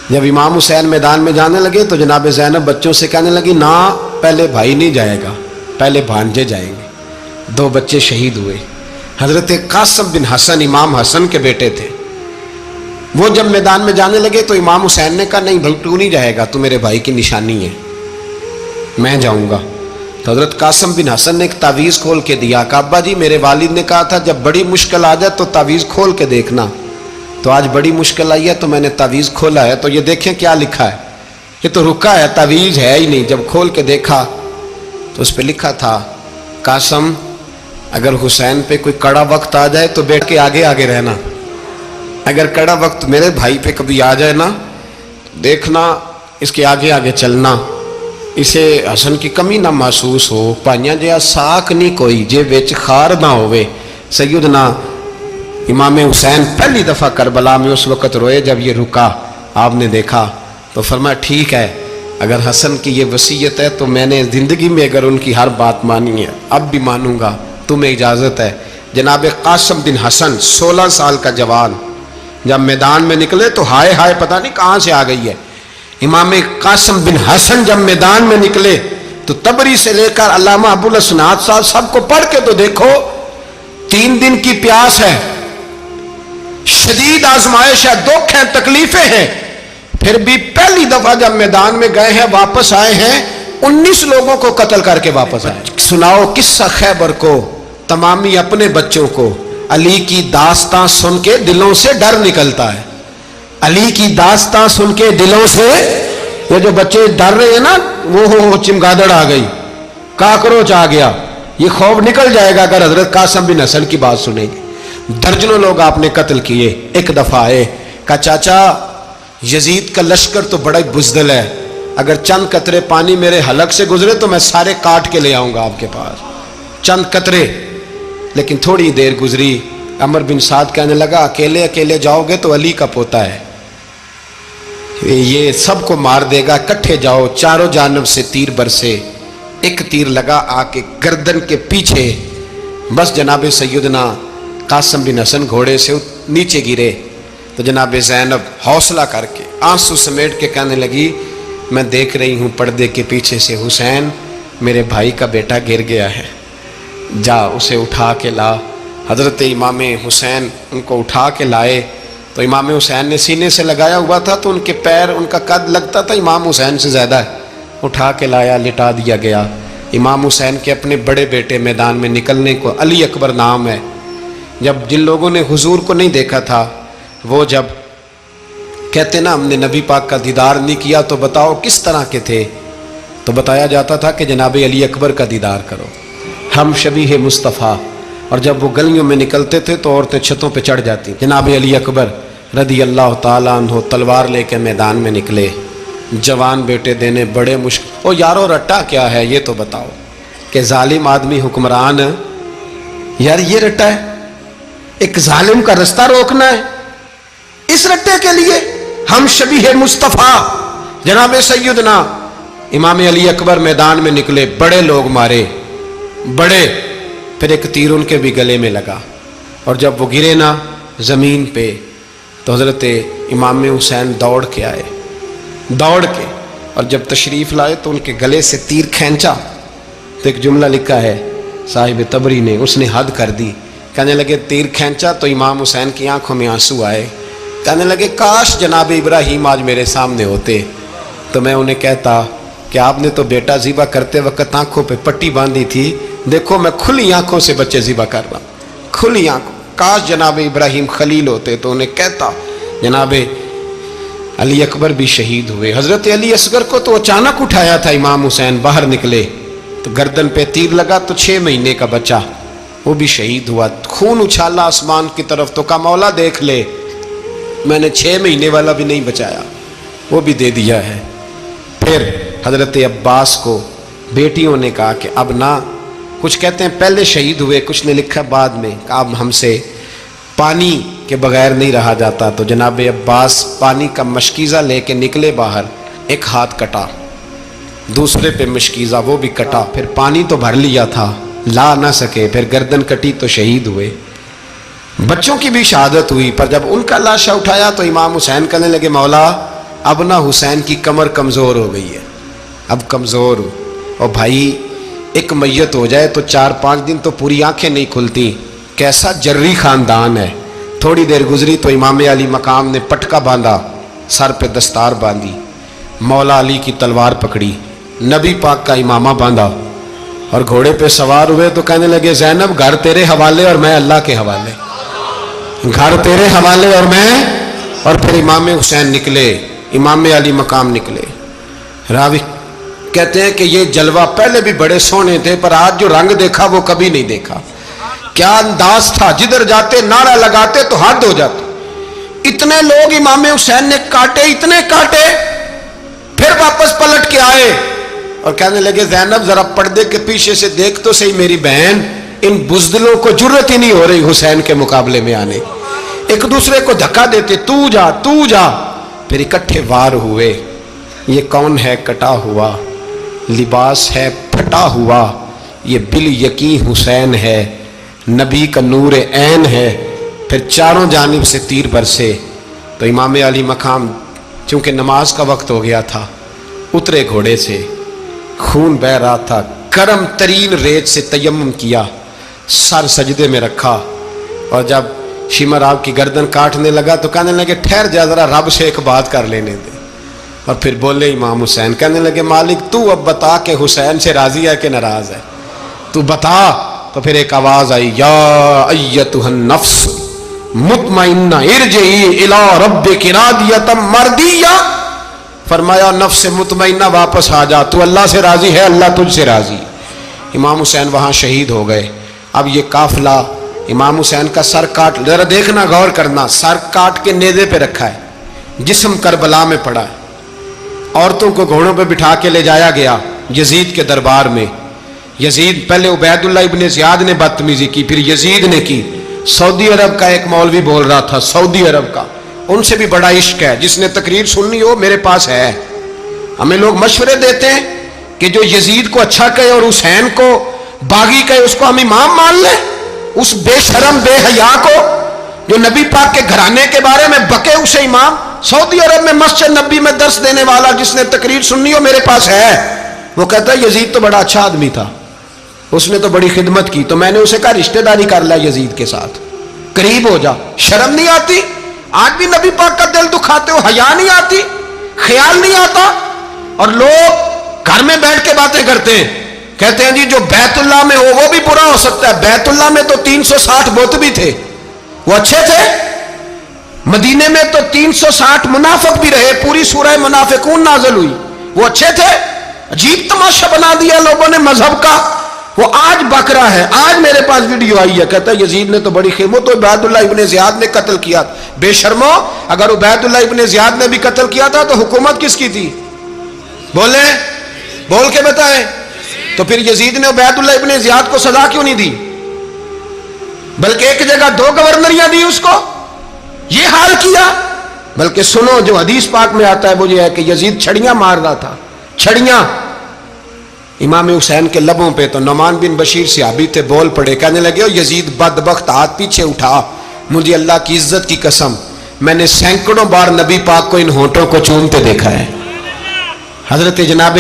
جب امام حسین میدان میں جانے لگے تو جناب زینب بچوں سے کہنے لگی، نہ پہلے بھائی نہیں جائے گا، پہلے بھانجے جائیں گے. 2 بچے شہید ہوئے. حضرت قاسم بن حسن امام حسن کے بیٹے تھے. وہ جب میدان میں جانے لگے تو امام حسین نے کہا، نہیں بھائی تو نہیں جائے گا، تو میرے بھائی کی نشانی ہے، میں جاؤں گا. تو حضرت قاسم بن حسن نے ایک تعویذ کھول کے دیا کہ ابا جی میرے والد نے کہا تھا جب بڑی مشکل آ جائے تو تعویذ کھول کے دیکھنا. تو آج بڑی مشکل آئی ہے تو میں نے تعویذ کھولا ہے، تو یہ دیکھیں کیا لکھا ہے. یہ تو رکا ہے، تعویذ ہے ہی نہیں. جب کھول کے دیکھا تو اس پہ لکھا تھا، قاسم اگر حسین پہ کوئی کڑا وقت آ جائے تو بیٹھ کے آگے آگے رہنا، اگر کڑا وقت میرے بھائی پہ کبھی آ جائے نا، دیکھنا اس کے آگے آگے چلنا، اسے حسن کی کمی نہ محسوس ہو. پائیاں جہاں ساکھ نہیں کوئی جے وچ خار نہ ہوئے. سیدنا امام حسین پہلی دفعہ کربلا میں اس وقت روئے جب یہ رکا. آپ نے دیکھا تو فرمایا ٹھیک ہے، اگر حسن کی یہ وصیت ہے تو میں نے زندگی میں اگر ان کی ہر بات مانی ہے اب بھی مانوں گا، تمہیں اجازت ہے. جناب قاسم بن حسن 16 سال کا جوان جب میدان میں نکلے تو ہائے ہائے پتہ نہیں کہاں سے آ گئی ہے. امام قاسم بن حسن جب میدان میں نکلے تو تبری سے لے کر علامہ ابو الاسناد صاحب سب کو پڑھ کے تو دیکھو، 3 دن کی پیاس ہے، شدید آزمائش ہے، دکھ ہیں، تکلیفیں ہیں، پھر بھی پہلی دفعہ جب میدان میں گئے ہیں واپس آئے ہیں 19 لوگوں کو قتل کر کے واپس آئے. سناؤ قصہ خیبر کو تمامی اپنے بچوں کو. علی کی داستان سن کے دلوں سے ڈر نکلتا ہے، علی کی داستان سن کے دلوں سے، یہ جو بچے ڈر رہے ہیں نا، وہ چمگادڑ آ گئی، کاکروچ آ گیا، یہ خوف نکل جائے گا اگر حضرت قاسم بن حسن کی بات سنیں گے. درجنوں لوگ آپ نے قتل کیے. ایک دفعہ آئے، کہا چاچا یزید کا لشکر تو بڑا ہی بزدل ہے، اگر چند قطرے پانی میرے حلق سے گزرے تو میں سارے کاٹ کے لے آؤں گا آپ کے پاس، چند قطرے. لیکن تھوڑی دیر گزری، عمر بن سعد کہنے لگا اکیلے اکیلے جاؤ گے تو علی کا پوتا ہے، یہ سب کو مار دے گا، کٹھے جاؤ. چاروں جانب سے تیر برسے، ایک تیر لگا آ کے گردن کے پیچھے، بس جناب سیدنا قاسم بن حسن گھوڑے سے نیچے گرے. تو جناب زینب حوصلہ کر کے آنسو سمیٹ کے کہنے لگی میں دیکھ رہی ہوں پردے کے پیچھے سے حسین میرے بھائی کا بیٹا گر گیا ہے، جا اسے اٹھا کے لا. حضرت امام حسین ان کو اٹھا کے لائے تو امام حسین نے سینے سے لگایا ہوا تھا تو ان کے پیر، ان کا قد لگتا تھا امام حسین سے زیادہ ہے، اٹھا کے لایا، لٹا دیا گیا۔ امام حسین کے اپنے بڑے بیٹے میدان میں نکلنے کو، علی اکبر نام ہے، جب جن لوگوں نے حضور کو نہیں دیکھا تھا وہ جب کہتے نا ہم نے نبی پاک کا دیدار نہیں کیا تو بتاؤ کس طرح کے تھے، تو بتایا جاتا تھا کہ جناب علی اکبر کا دیدار کرو، ہم شبیہ مصطفیٰ۔ اور جب وہ گلیوں میں نکلتے تھے تو عورتیں چھتوں پہ چڑھ جاتی۔ جناب علی اکبر رضی اللہ تعالیٰ عنہ تلوار لے کے میدان میں نکلے، جوان بیٹے دینے بڑے مشکل۔ او یارو رٹا کیا ہے یہ تو بتاؤ، کہ ظالم آدمی حکمران، یار یہ رٹا ہے، ایک ظالم کا رستہ روکنا ہے، اس رٹے کے لیے ہم شبیہ مصطفیٰ جناب سیدنا امام علی اکبر میدان میں نکلے، بڑے لوگ مارے، بڑے، پھر ایک تیر ان کے بھی گلے میں لگا، اور جب وہ گرے نا زمین پہ تو حضرت امام حسین دوڑ کے آئے، دوڑ کے، اور جب تشریف لائے تو ان کے گلے سے تیر کھینچا تو ایک جملہ لکھا ہے صاحب تبری نے، اس نے حد کر دی، کہنے لگے تیر کھینچا تو امام حسین کی آنکھوں میں آنسو آئے، کہنے لگے کاش جناب ابراہیم آج میرے سامنے ہوتے تو میں انہیں کہتا کہ آپ نے تو بیٹا ذبح کرتے وقت آنکھوں پہ پٹی باندھی تھی، دیکھو میں کھلی آنکھوں سے بچے ذبح کر رہا ہوں، کھلی آنکھوں، کاش جناب ابراہیم خلیل ہوتے تو انہیں کہتا۔ جناب علی اکبر بھی شہید ہوئے۔ حضرت علی اصغر کو تو اچانک اٹھایا تھا امام حسین، باہر نکلے تو گردن پہ تیر لگا تو 6 مہینے کا بچہ وہ بھی شہید ہوا، خون اچھالا آسمان کی طرف تو کہا مولا دیکھ لے، میں نے 6 مہینے والا بھی نہیں بچایا، وہ بھی دے دیا ہے۔ پھر حضرت عباس کو بیٹیوں نے کہا کہ اب نہ، کچھ کہتے ہیں پہلے شہید ہوئے، کچھ نے لکھا بعد میں، کہ اب ہم سے پانی کے بغیر نہیں رہا جاتا، تو جناب عباس پانی کا مشکیزہ لے کے نکلے باہر، ایک ہاتھ کٹا، دوسرے پہ مشکیزہ وہ بھی کٹا، پھر پانی تو بھر لیا تھا لا نہ سکے، پھر گردن کٹی تو شہید ہوئے۔ بچوں کی بھی شہادت ہوئی، پر جب ان کا لاشا اٹھایا تو امام حسین کہنے لگے مولا اب نہ حسین کی کمر کمزور ہو گئی ہے، اب کمزور ہو، اور بھائی ایک میت ہو جائے تو 4-5 دن تو پوری آنکھیں نہیں کھلتی، کیسا جری خاندان ہے۔ تھوڑی دیر گزری تو امام علی مقام نے پٹکا باندھا، سر پہ دستار باندھی، مولا علی کی تلوار پکڑی، نبی پاک کا امامہ باندھا اور گھوڑے پہ سوار ہوئے تو کہنے لگے زینب گھر تیرے حوالے اور میں اللہ کے حوالے، گھر تیرے حوالے اور میں، اور پھر امام حسین نکلے، امام علی مقام نکلے۔ راوی کہتے ہیں کہ یہ جلوہ پہلے بھی بڑے سونے تھے پر آج جو رنگ دیکھا وہ کبھی نہیں دیکھا، کیا انداز تھا، جدھر جاتے نعرہ لگاتے تو حد ہو جاتے، اتنے لوگ امام حسین نے کاٹے، اتنے کاٹے، پھر واپس پلٹ کے آئے اور کہنے لگے زینب ذرا پردے کے پیچھے سے دیکھ تو صحیح میری بہن، ان بزدلوں کو جرت ہی نہیں ہو رہی حسین کے مقابلے میں آنے، ایک دوسرے کو دھکا دیتے، تو جا تو جا، پھر اکٹھے وار ہوئے۔ یہ کون ہے کٹا ہوا، لباس ہے پھٹا ہوا، یہ بال یقین حسین ہے، نبی کا نور عین ہے۔ پھر چاروں جانب سے تیر برسے تو امام علی مقام چونکہ نماز کا وقت ہو گیا تھا، اترے گھوڑے سے، خون بہ رہا تھا، گرم ترین ریت سے تیمم کیا، سر سجدے میں رکھا، اور جب شمر آپ کی گردن کاٹنے لگا تو کہنے لگے ٹھہر جا ذرا رب سے ایک بات کر لینے دے، اور پھر بولے امام حسین، کہنے لگے مالک تو اب بتا کہ حسین سے راضی ہے کہ ناراض ہے، تو بتا۔ تو پھر ایک آواز آئی، یا ایتھا النفس مطمئنہ ارجعی الی ربک راضیۃ مرضیہ، فرمایا نفس مطمئنہ واپس آ جا، تو اللہ سے راضی ہے، اللہ تجھ سے راضی۔ امام حسین وہاں شہید ہو گئے۔ اب یہ قافلہ امام حسین کا سر کاٹ، ذرا دیکھنا غور کرنا، سر کاٹ کے نیزے پہ رکھا ہے، جسم کربلا میں پڑا ہے، عورتوں کو گھوڑوں پہ بٹھا کے لے جایا گیا یزید کے دربار میں۔ یزید پہلے عبید اللہ ابن زیاد نے بدتمیزی کی، پھر یزید نے کی۔ سعودی عرب کا ایک مولوی بول رہا تھا، سعودی عرب کا، ان سے بھی بڑا عشق ہے، جس نے تقریر سننی ہو میرے پاس ہے۔ ہمیں لوگ مشورے دیتے ہیں کہ جو یزید کو اچھا کہے اور حسین کو باغی کہے اس کو ہم امام مان لیں، اس بے شرم بے حیا کو جو نبی پاک کے گھرانے کے بارے میں بکے اسے امام۔ سعودی عرب میں مسجد نبی میں درس دینے والا جس نے تقریر سننی ہو میرے پاس ہے، وہ کہتا ہے یزید تو بڑا اچھا آدمی تھا، اس نے تو بڑی خدمت کی، تو میں نے اسے کہا رشتہ داری کر لیا یزید کے ساتھ، قریب ہو جا، شرم نہیں آتی؟ آج بھی نبی پاک کا دل دکھاتے ہو، حیا نہیں آتی، خیال نہیں آتا، اور لوگ گھر میں بیٹھ کے باتیں کرتے ہیں، کہتے ہیں جی جو بیت اللہ میں ہو وہ بھی برا ہو سکتا ہے۔ بیت اللہ میں تو 360 بت بھی تھے، وہ اچھے تھے۔ مدینے میں تو 360 منافق بھی رہے، پوری سورہ منافقون نازل ہوئی، وہ اچھے تھے۔ عجیب تماشا بنا دیا لوگوں نے مذہب کا۔ وہ آج بک رہا ہے، آج میرے پاس ویڈیو آئی ہے، کہتا ہے یزید نے تو بڑی وہ تو عبید اللہ ابن زیاد نے قتل کیا۔ بے شرمو، اگر عبید اللہ ابن زیاد نے بھی قتل کیا تھا تو حکومت کس کی تھی؟ بولیں، بول کے بتائیں۔ تو پھر یزید نے عبید اللہ ابن زیاد کو سزا کیوں نہیں دی، بلکہ ایک جگہ 2 گورنریاں دی اس کو، یہ حال کیا؟ بلکہ سنو جو حدیث پاک میں آتا ہے وہ یہ ہے کہ یزید چھڑیاں مار رہا تھا، چھڑیاں امام حسین کے لبوں پہ۔ تو نعمان بن بشیر صحابی تھے، بول پڑے، کہنے لگے او یزید بدبخت، ہاتھ پیچھے اٹھا، مجھے اللہ کی عزت کی قسم میں نے سینکڑوں بار نبی پاک کو ان ہونٹوں کو چومتے دیکھا ہے۔ حضرت جناب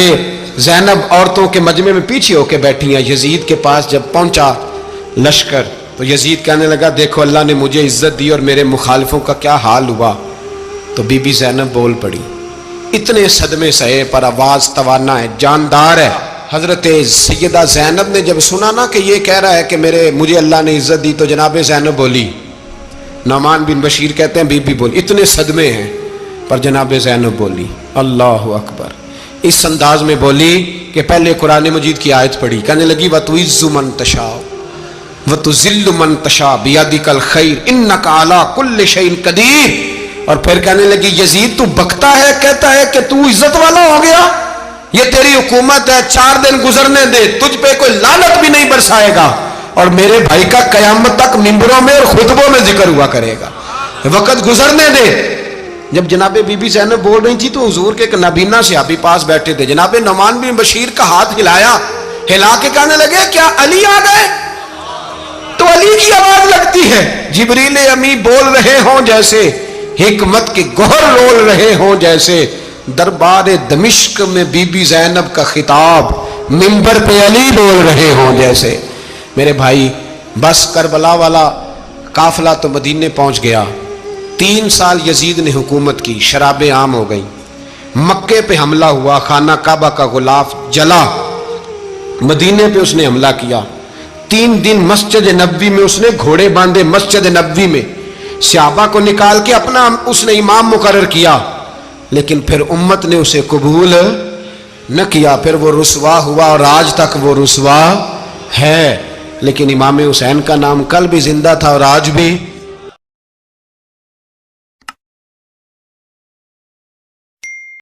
زینب عورتوں کے مجمع میں پیچھے ہو کے بیٹھی ہیں، یزید کے پاس جب پہنچا لشکر تو یزید کہنے لگا دیکھو اللہ نے مجھے عزت دی اور میرے مخالفوں کا کیا حال ہوا۔ تو بی بی زینب بول پڑی، اتنے صدمے سہے پر آواز توانا ہے، جاندار ہے۔ حضرت سیدہ زینب نے جب سنا نا کہ یہ کہہ رہا ہے کہ مجھے اللہ نے عزت دی، تو جناب زینب بولی، نعمان بن بشیر کہتے ہیں بی بی بولی، اتنے صدمے ہیں پر جناب زینب بولی اللہ اکبر، اس انداز میں بولی کہ پہلے قرآن مجید کی آیت پڑھی، کہنے لگی وَتُعِزُّ مَن تَشَاءُ وَتُذِلُّ مَن تَشَاءُ بِيَدِكَ الْخَيْرُ إِنَّكَ عَلَىٰ كُلِّ شَيْءٍ قَدِيرٌ۔ اور پھر کہنے لگی یزید تو بکتا ہے، کہتا ہے کہ تو عزت والا ہو گیا، یہ تیری حکومت ہے، 4 دن گزرنے دے، تجھ پہ کوئی لعنت بھی نہیں برسائے گا، اور میرے بھائی کا قیامت تک ممبروں میں اور خطبوں میں ذکر ہوا کرے گا، وقت گزرنے دے۔ جب جناب بی بی زینب بول رہی تھی تو حضور کے ایک نابینا صحابی پاس بیٹھے تھے، جناب نعمان بن بشیر کا ہاتھ ہلایا، ہلا کے کہنے لگے کیا علی آ گئے؟ تو علی کی آواز لگتی ہے، جبریل امی بول رہے ہوں جیسے، حکمت کے گوہر رول رہے ہوں جیسے، دربار دمشق میں بی بی زینب کا خطاب، منبر پہ علی بول رہے ہوں جیسے۔ میرے بھائی بس کربلا والا قافلہ تو مدینے پہنچ گیا، 3 سال یزید نے حکومت کی، شرابیں عام ہو گئیں، مکے پہ حملہ ہوا، خانہ کعبہ کا غلاف جلا، مدینے پہ اس نے حملہ کیا، 3 دن مسجد نبوی میں اس نے گھوڑے باندھے، مسجد نبوی میں صحابہ کو نکال کے اپنا اس نے امام مقرر کیا، لیکن پھر امت نے اسے قبول نہ کیا، پھر وہ رسوا ہوا اور آج تک وہ رسوا ہے۔ لیکن امام حسین کا نام کل بھی زندہ تھا اور آج بھی